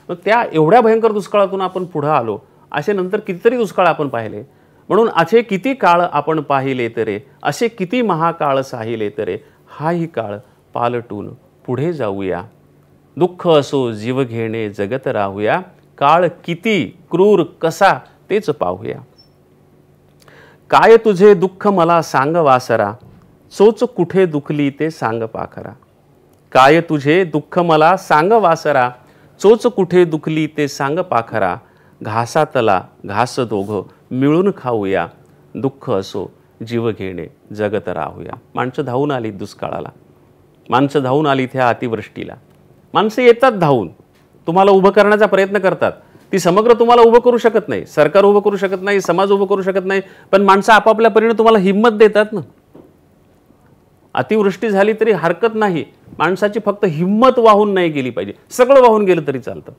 मग त्या एवढ्या भयंकर दुष्काळातून आपण पुढे आलो. असे नंतर कितीतरी दुष्काळ आपण पाहिले. म्हणून असे किती काळ आपण पाहिले तरे, असे किती महाकाळ साहिले तरे, हाही काळ पालटून पुढे जाऊया. दुःख असो जीव घेणे जगत राहूया, काळ किती क्रूर कसा तेच पाहूया. काय तुझे दुःख मला सांग वासरा, चोच कुठे दुखली ते सांग पाखरा. काय तुझे दुःख मला सांग वासरा, चोच कुठे दुखली ते सांग पाखरा. घासातला घास दोघं मिळून खाऊया, दुःख असो जीव घेणे जगत राहूया. माणसं धावून आली दुष्काळाला, माणसं धावून आली त्या अतिवृष्टीला. माणसं येतात धावून, तुम्हाला उभं करण्याचा प्रयत्न करतात. ती समग्र तुम्हाला उभं करू शकत नाही, सरकार उभं करू शकत नाही, समाज उभं करू शकत नाही, पण माणसं आपापल्या परीने तुम्हाला हिंमत देतात ना. अतिवृष्टी झाली तरी हरकत नाही, माणसाची फक्त हिंमत वाहून नाही गेली पाहिजे. सगळं वाहून गेलं तरी चालतं.